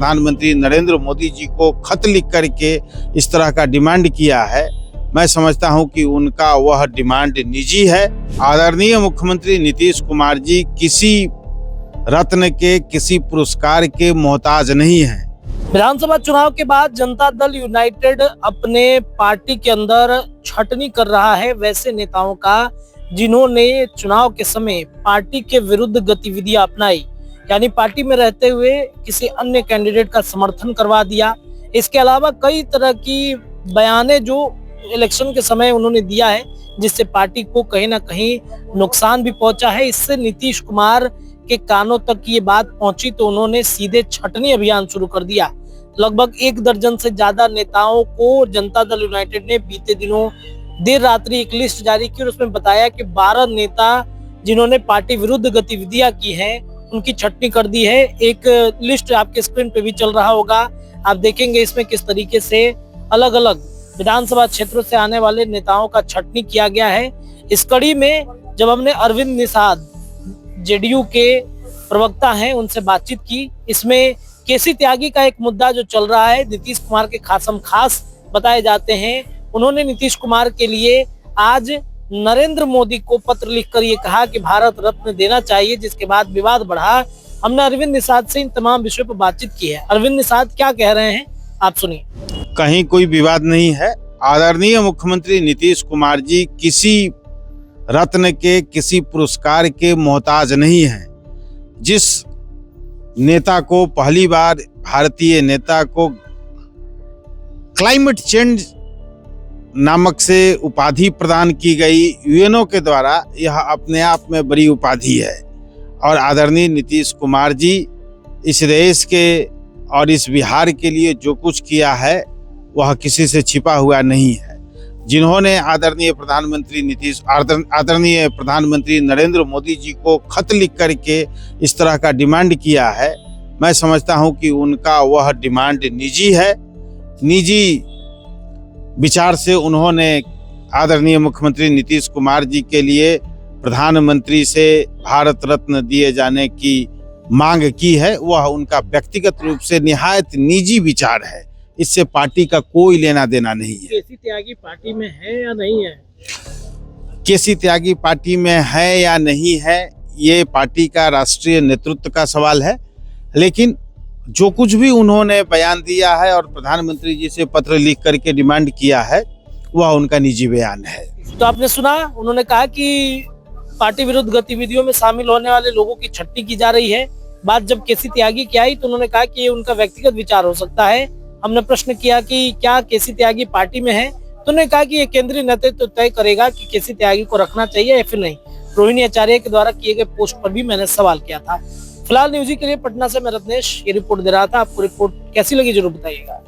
प्रधानमंत्री नरेंद्र मोदी जी को खत लिख करके इस तरह का डिमांड किया है, मैं समझता हूं कि उनका वह डिमांड निजी है। आदरणीय मुख्यमंत्री नीतीश कुमार जी किसी रत्न के, किसी पुरस्कार के मोहताज नहीं हैं। विधानसभा चुनाव के बाद जनता दल यूनाइटेड अपने पार्टी के अंदर छटनी कर रहा है वैसे नेताओं का जिन्होंने चुनाव के समय पार्टी के विरुद्ध गतिविधियां अपनाई, यानी पार्टी में रहते हुए किसी अन्य कैंडिडेट का समर्थन करवा दिया। इसके अलावा कई तरह की बयाने जो इलेक्शन के समय उन्होंने दिया है, जिससे पार्टी को कहीं ना कहीं नुकसान भी पहुंचा है। इससे नीतीश कुमार के कानों तक ये बात पहुंची तो उन्होंने सीधे छटनी अभियान शुरू कर दिया। लगभग 1 दर्जन से ज्यादा नेताओं को जनता दल यूनाइटेड ने बीते दिनों देर रात्रि एक लिस्ट जारी की और उसमें बताया कि 12 नेता जिन्होंने पार्टी विरुद्ध गतिविधियां की हैं उनकी छटनी कर दी है। एक लिस्ट आपके स्क्रीन पे भी चल रहा होगा, आप देखेंगे इसमें किस तरीके से अलग अलग विधानसभा क्षेत्रों से आने वाले नेताओं का छटनी किया गया है। इस कड़ी में जब हमने अरविंद निषाद जेडीयू के प्रवक्ता हैं उनसे बातचीत की, इसमें केसी त्यागी का एक मुद्दा जो चल रहा है नीतीश कुमार के खासम खास बताए जाते हैं। उन्होंने नीतीश कुमार के लिए आज नरेंद्र मोदी को पत्र लिखकर ये कहा कि भारत रत्न देना चाहिए, जिसके बाद विवाद बढ़ा। हमने अरविंद निषाद से इन तमाम विषयों पर बातचीत की है। अरविंद निषाद क्या कह रहे हैं आप सुनिए। कहीं कोई विवाद नहीं है। आदरणीय मुख्यमंत्री नीतीश कुमार जी किसी रत्न के, किसी पुरस्कार के मोहताज नहीं हैं। जिस नेता को पहली बार, भारतीय नेता को क्लाइमेट चेंज नामक से उपाधि प्रदान की गई यूएनओ के द्वारा, यह अपने आप में बड़ी उपाधि है। और आदरणीय नीतीश कुमार जी इस देश के और इस बिहार के लिए जो कुछ किया है वह किसी से छिपा हुआ नहीं है। जिन्होंने आदरणीय प्रधानमंत्री नरेंद्र मोदी जी को खत लिख करके इस तरह का डिमांड किया है, मैं समझता हूं कि उनका वह डिमांड निजी है। निजी विचार से उन्होंने आदरणीय मुख्यमंत्री नीतीश कुमार जी के लिए प्रधानमंत्री से भारत रत्न दिए जाने की मांग की है। वह उनका व्यक्तिगत रूप से निहायत निजी विचार है, इससे पार्टी का कोई लेना देना नहीं है। केसी त्यागी पार्टी में है या नहीं है? केसी त्यागी पार्टी में है या नहीं है, ये पार्टी का राष्ट्रीय नेतृत्व का सवाल है। लेकिन जो कुछ भी उन्होंने बयान दिया है और प्रधानमंत्री जी से पत्र लिख करके डिमांड किया है, वह उनका निजी बयान है। तो आपने सुना, उन्होंने कहा कि पार्टी विरुद्ध गतिविधियों में शामिल होने वाले लोगों की छटनी की जा रही है। बात जब केसी त्यागी की आई तो उन्होंने कहा कि ये उनका व्यक्तिगत विचार हो सकता है। हमने प्रश्न किया कि क्या केसी त्यागी पार्टी में है, तो उन्होंने कहा कि ये केंद्रीय नेतृत्व तय करेगा कि केसी त्यागी को रखना चाहिए या फिर नहीं। रोहिणी आचार्य के द्वारा किए गए पोस्ट पर भी मैंने सवाल किया था। फिलहाल न्यूज़ी के लिए पटना से मैं रत्नेश ये रिपोर्ट दे रहा था। आपको रिपोर्ट कैसी लगी जरूर बताइएगा।